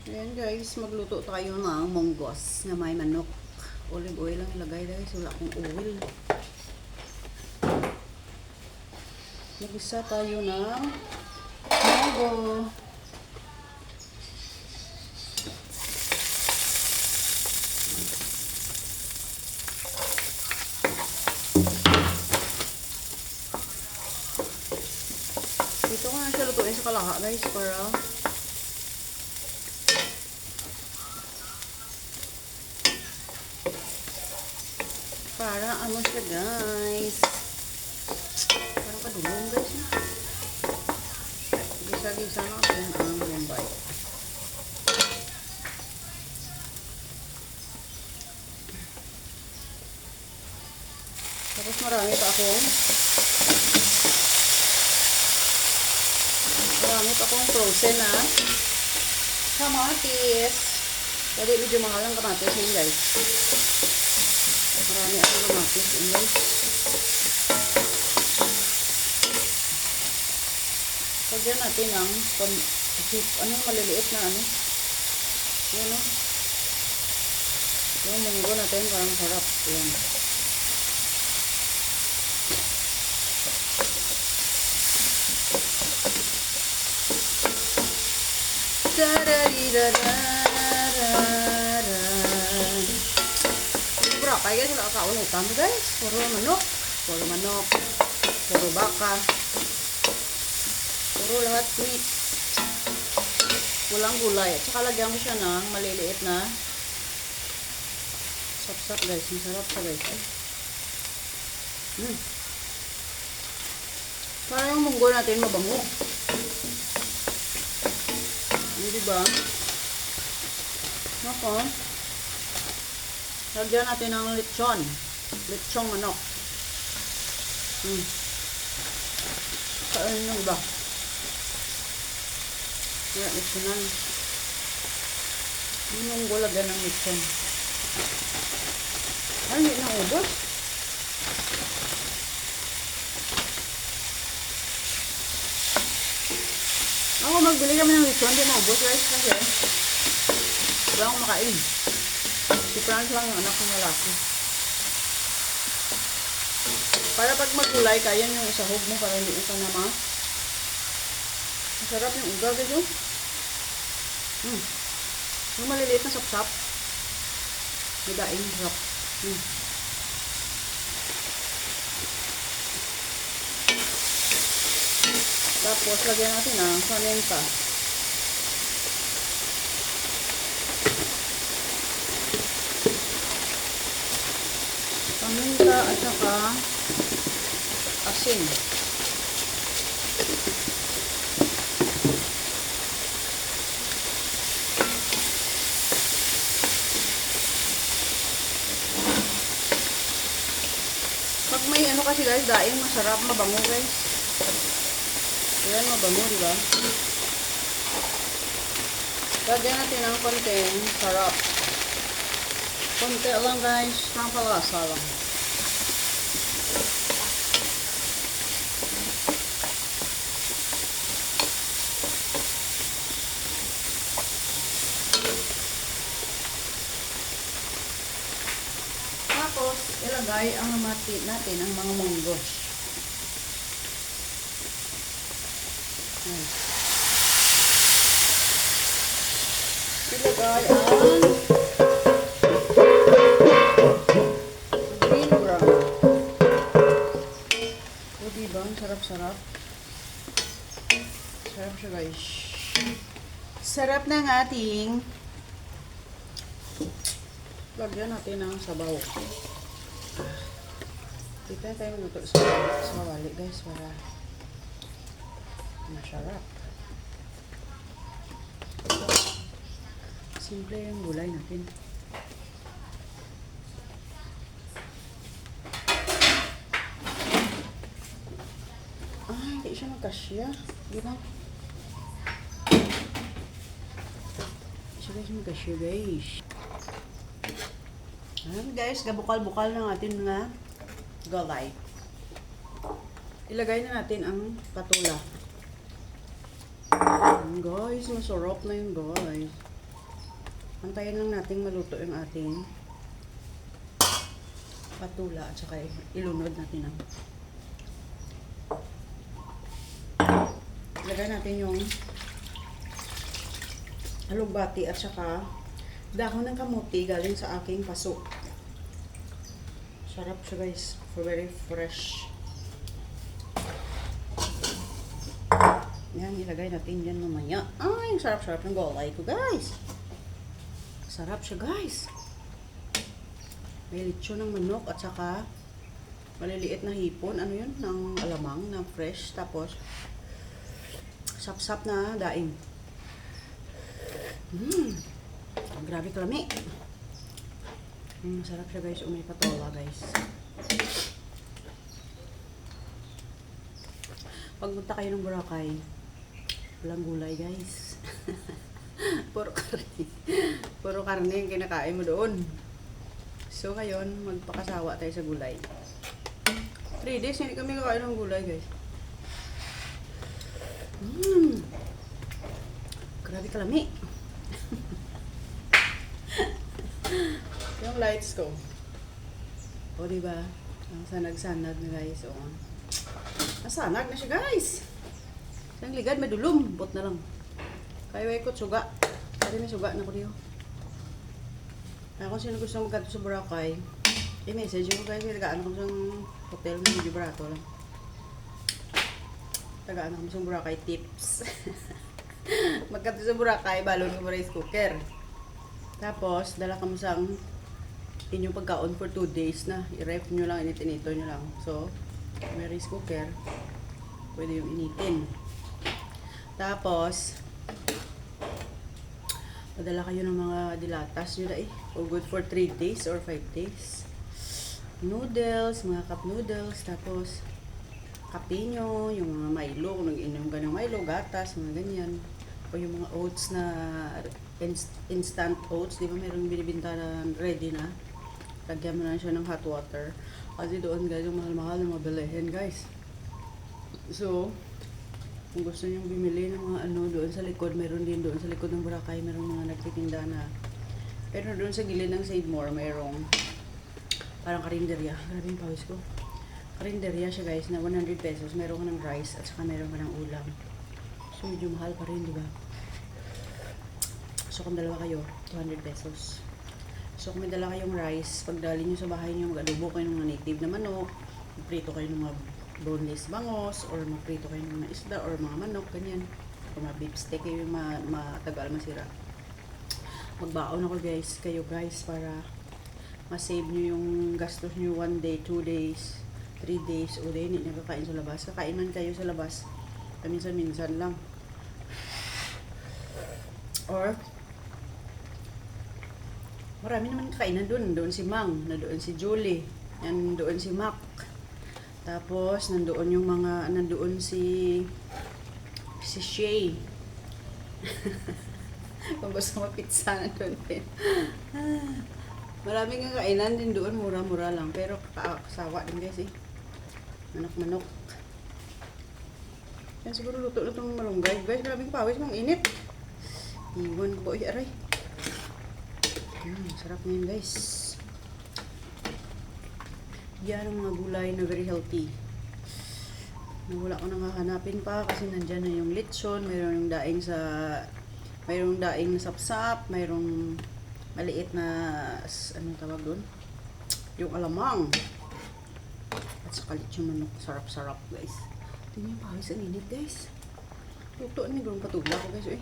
Ayan guys, magluto tayo ng monggos na may manok. Olive oil lang ilagay guys, wala akong oil. Mag-isa tayo ng monggo. Ito nga siya lutuin sa kalaha guys para ano siya guys, parang padulong guys na. Gisa-gisa natin ang bombay. Tapos marami pa akong frozen na kamatis. Jadi medyo mahal ang kamatis yun guys. Marami akong kamatis yun guys. Pagyan natin ang maliliit na ano. Yan o. Yung munggo natin parang sarap. Yan. Berapa guys, wala kaunutan guys. Puro manok, puro baka, puro lahat meat. Walang gulay. At saka lagyan ko siya ng maliliit na sapsap guys. Masarap siya guys. Para yung munggo natin mabango. Diba? Nako. Lagyan natin ng lechong manok. Kain yung iba. Kaya lechonan. Yung munggo lagyan ng lechon. Ay, hindi na ubos. Ako magbili kami ng lechon, hindi maubos guys kasi wala akong makain. Si Franz lang yung anak ng lalaki. Para pag magulay, kaya yung isahog mo para hindi ka naman. Masarap yung uga guys yun. Yung maliliit na sapsap. May daing sarap. Tapos, lagyan natin ang paminta. Paminta at saka asin. Pag may ano kasi guys, daing masarap, mabango guys. Ayan, mabango, diba? Lagyan natin ng konting sarap. Konti lang guys, pang palasa lang. Tapos, ilagay ang natin ang mga monggos. Ilagay ang green brown. O diba, sarap-sarap. Sarap siya guys. Sarap ng ating lagyan natin ng sabaw. Dito tayo minuto sa wali guys para masarap. Simple yung gulay natin. Hindi siya magkasya. Di ba? Hindi siya magkasya guys. Ayan guys, gabukal-bukal ng ating mga gulay. Ilagay na natin ang patula. Guys, masarap na yun guys. Antayin lang natin maluto yung ating patula at saka ilunod natin ang ilagay natin yung alugbati at saka dahon ng kamuti galing sa aking paso. Sarap siya guys, very fresh. Yan, ilagay natin yan mamaya. Ay, sarap-sarap ng gulay ko guys. Sarap siya guys. May lechon ng manok at saka maliliit na hipon. Ano yun? Ng alamang na fresh. Tapos sap-sap na daing. Grabe kalami. Masarap siya guys. May patola guys. Pagpunta kayo ng Boracay, walang gulay guys. Puro karne. Puro karne yung kinakain mo doon. So ngayon, magpakasawa tayo sa gulay. 3 days hindi kami kakain ng gulay guys. Grabe kalami. Yung lights ko. O diba? Ang sanag-sanag na guys. O. Nasanag na siya guys. Ang ligad, madulom. Bot na lang. Kaya ko suga. Kaya may suga na ko niyo. Kaya kung sino gusto magkanto sa Boracay, i-message ko guys. Tagaan ako sa hotel ng medyo barato lang. Tagaan ako sa Boracay tips. Magkanto sa Boracay, balon ko rice cooker. Tapos, dala ka mo sa inyong pagkaon for 2 days na. I-ref nyo lang, initinito nyo lang. So, may rice cooker. Pwede yung initin. Tapos, padala kayo ng mga dilatas nyo na for good for 3 days or 5 days. Noodles, mga cup noodles. Tapos, kape nyo, yung mga Milo, kung nag-inom ka ng Milo, gatas, mga ganyan. O yung mga oats na instant oats, di ba meron binibinta na ready na. Lagyan mo na siya ng hot water. Kasi doon guys, yung mahal-mahal na mabilihin guys. So, kung gusto nyo bumili ng mga ano doon sa likod, meron din doon sa likod ng Boracay, meron mga nagtitinda na. Pero doon sa gilid ng Save More, merong parang karinderya. Grabe yung pawis ko. Karinderya siya guys, na 100 pesos. Meron ka ng rice at saka meron ka ng ulam. So, medyo mahal pa rin, di ba? So, kung dalawa kayo, 200 pesos. So, kung may dala kayong rice, pagdali nyo sa bahay nyo, mag-adobo kayo ng mga native na manok, magprito kayo ng mga boneless bangos, or magprito kayo ng mga isda, or mga manok, ganyan. O mga beef steak kayo yung matagal masira. Magbaon ako guys, kayo guys, para ma-save nyo yung gastos nyo 1 day, 2 days, 3 days, o day, hindi nyo kakain sa labas. Kakain man kayo sa labas, minsan-minsan lang. Or, marami naman kakainan doon si Mang, nandoon si Julie, nandoon si Mac. Tapos, nandoon yung mga, nandoon si Shay. Kung gusto mo pizza, nandoon din. Maraming kakainan din doon, mura-mura lang. Pero kakasawa din guys eh. Manok-manok. Yan siguro luto na itong malunggay. Guys, maraming pawis, mang init. Iwan ko ba, aray. Sarap na yun guys. Yan ang mga gulay na very healthy. Wala ko nang hahanapin pa kasi nandyan na yung lechon, mayroong daing na sapsap, mayroong maliit na ano tawag doon? Yung alamang. At saka lechon manok, sarap-sarap guys. Tingnan yung pawis ang init guys. Luto na yung patula ko guys eh.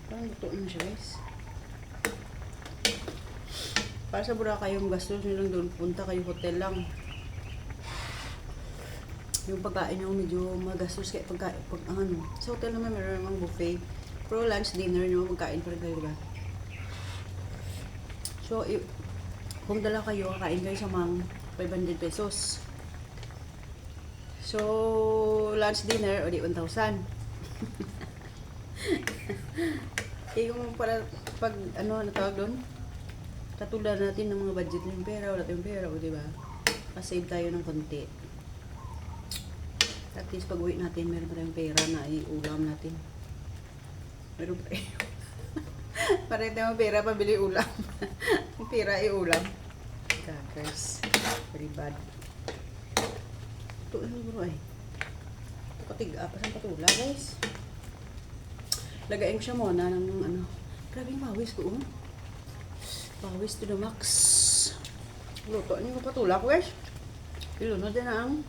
Parang luto na siya guys. Para sa Boracay, yung gastos nyo lang doon, punta kayo hotel lang. Yung pagkain nyo medyo magastos kayo pagkain. Sa hotel naman meron namang buffet. Pero lunch, dinner nyo, magkain pa rin kayo, diba? So, kung dala kayo, kakain kayo sa Mang 500 pesos. So, lunch, dinner, o di 1,000. Kung para, pag ano tawag doon? Katulad natin ng mga budget ng pera, wala tayong pera, o diba? Pa-save tayo ng konti. At least pag uwi natin, meron pa tayong pera na iulam natin. Meron pa tayo. Para hindi mo pera, pabili ulam. Yung pera ay ulam. Crackers. Very bad. Ito ano bro ay. Patiga pa sa patula guys. Lagayin ko siya muna ng ano. Grabe yung pawis ko. Pawis to the max. Luto niyo yung patula ko guys. Ilunod din ang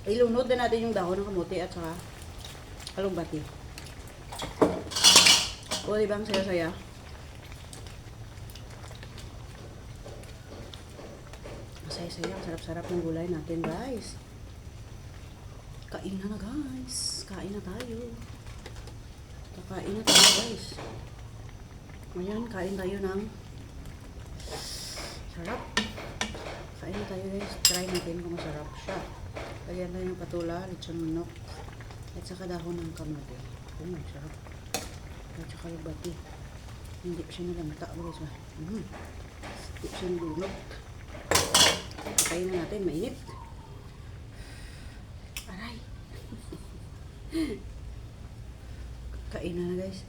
ilunod din natin yung dahon ng kamote at saka alugbati. O diba ang saya-saya? Masaya-saya. Sarap-sarap ng gulay natin guys. Kain na guys. Kain na tayo. Kakain na tayo guys. Ngayon, kain tayo ng sarap. Kain na tayo guys. Try natin kung masarap siya. Lagyan tayo ng patula, lechon manok, at saka dahon ng kamote. Sarap. At saka lubati. Hindi siya nalamta guys ba? Hindi siya nalunok. Kain na natin, mainit. Aray. Kain na guys.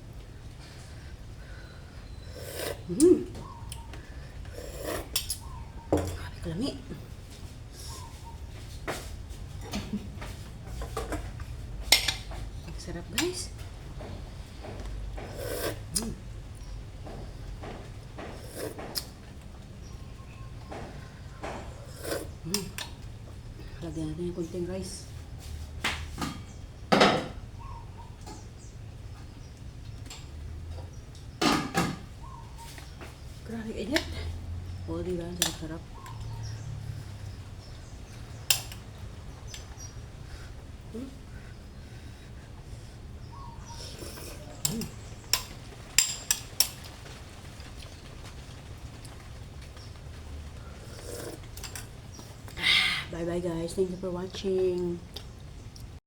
Grabe kalami. Sarap guys. Lagyan natin yung kunting rice. Grabe init. O, diba? Sarap-sarap. Bye bye guys. Thank you for watching.